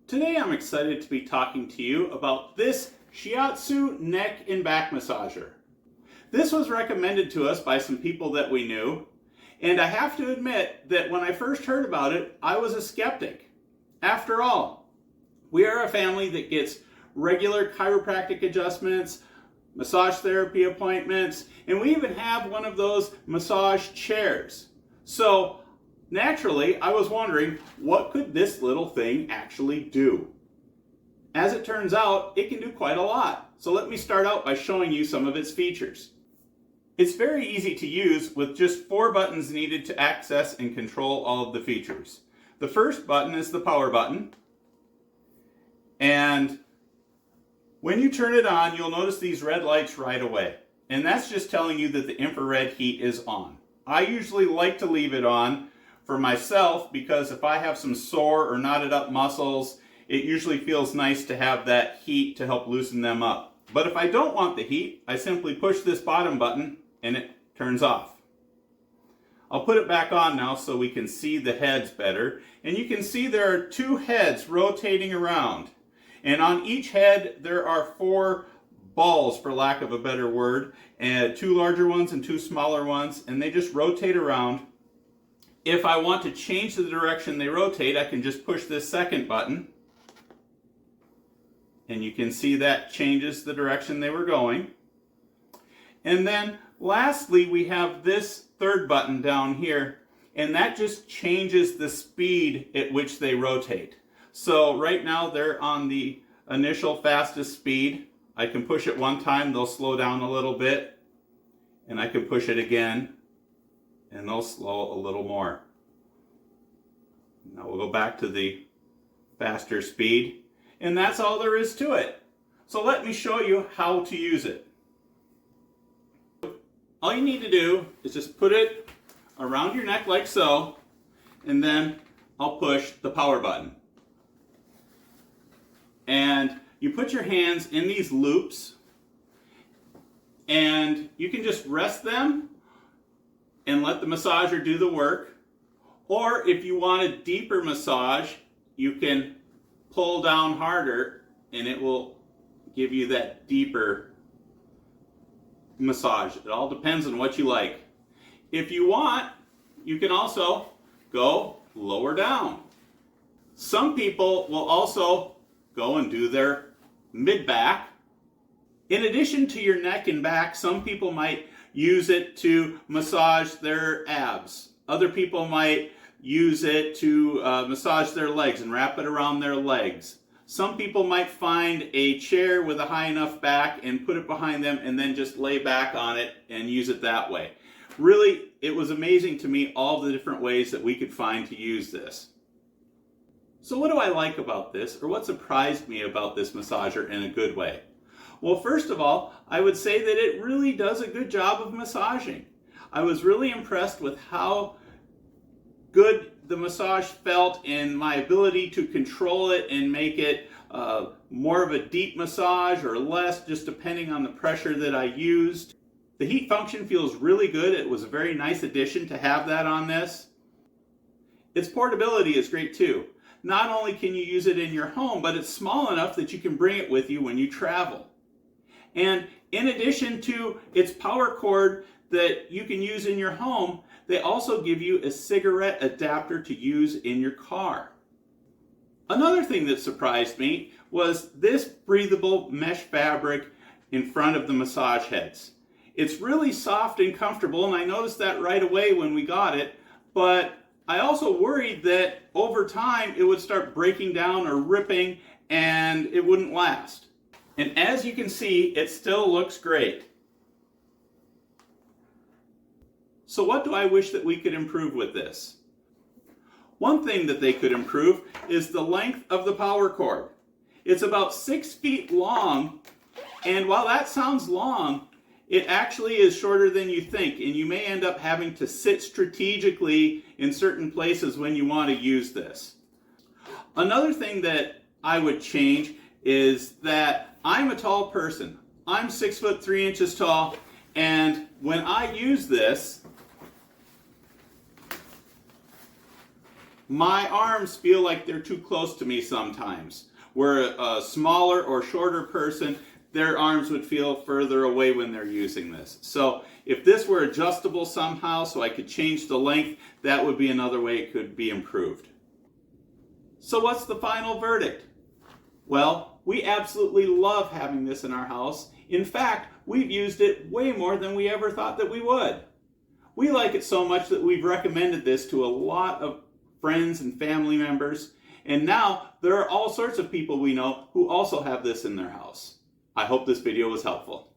Today I'm excited to be talking to you about this Shiatsu neck and back massager. This was recommended to us by some people that we knew, and I have to admit that when I first heard about it, I was a skeptic. After all, we are a family that gets regular chiropractic adjustments, massage therapy appointments, and we even have one of those massage chairs. So naturally, I was wondering, what could this little thing actually do? As it turns out, it can do quite a lot. So let me start out by showing you some of its features. It's very easy to use with just 4 buttons needed to access and control all of the features. The first button is the power button. And when you turn it on, you'll notice these red lights right away. And that's just telling you that the infrared heat is on. I usually like to leave it on for myself because if I have some sore or knotted up muscles, it usually feels nice to have that heat to help loosen them up. But if I don't want the heat, I simply push this bottom button and it turns off. I'll put it back on now so we can see the heads better. And you can see there are 2 heads rotating around. And on each head there are 4 balls, for lack of a better word, and 2 larger ones and 2 smaller ones, and they just rotate around. If I want to change the direction they rotate, I can just push this second button. And you can see that changes the direction they were going. And then lastly, we have this third button down here, and that just changes the speed at which they rotate. So right now they're on the initial fastest speed. I can push it one time, they'll slow down a little bit, and I can push it again, and they'll slow a little more. Now we'll go back to the faster speed, and that's all there is to it. So let me show you how to use it. All you need to do is just put it around your neck like so, and then I'll push the power button. And you put your hands in these loops, and you can just rest them and let the massager do the work. Or if you want a deeper massage, you can pull down harder and it will give you that deeper massage. It all depends on what you like. If you want, you can also go lower down. Some people will also go and do their mid-back. In addition to your neck and back, some people might use it to massage their abs. Other people might use it to massage their legs and wrap it around their legs. Some people might find a chair with a high enough back and put it behind them and then just lay back on it and use it that way. Really, it was amazing to me all the different ways that we could find to use this. So what do I like about this, or what surprised me about this massager in a good way? Well, first of all, I would say that it really does a good job of massaging. I was really impressed with how good the massage felt and my ability to control it and make it more of a deep massage or less, just depending on the pressure that I used. The heat function feels really good. It was a very nice addition to have that on this. Its portability is great too. Not only can you use it in your home, but it's small enough that you can bring it with you when you travel. And in addition to its power cord that you can use in your home, they also give you a cigarette adapter to use in your car. Another thing that surprised me was this breathable mesh fabric in front of the massage heads. It's really soft and comfortable, and I noticed that right away when we got it, but I also worried that over time it would start breaking down or ripping and it wouldn't last. And as you can see, it still looks great. So what do I wish that we could improve with this? One thing that they could improve is the length of the power cord. It's about 6 feet long, and while that sounds long, it actually is shorter than you think, and you may end up having to sit strategically in certain places when you want to use this. Another thing that I would change is that I'm a tall person. I'm 6'3" tall, and when I use this, My arms feel like they're too close to me sometimes. Where a smaller or shorter person, their arms would feel further away when they're using this. So if this were adjustable somehow so I could change the length, that would be another way it could be improved. So what's the final verdict? Well, we absolutely love having this in our house. In fact, we've used it way more than we ever thought that we would. We like it so much that we've recommended this to a lot of friends and family members. And now there are all sorts of people we know who also have this in their house. I hope this video was helpful.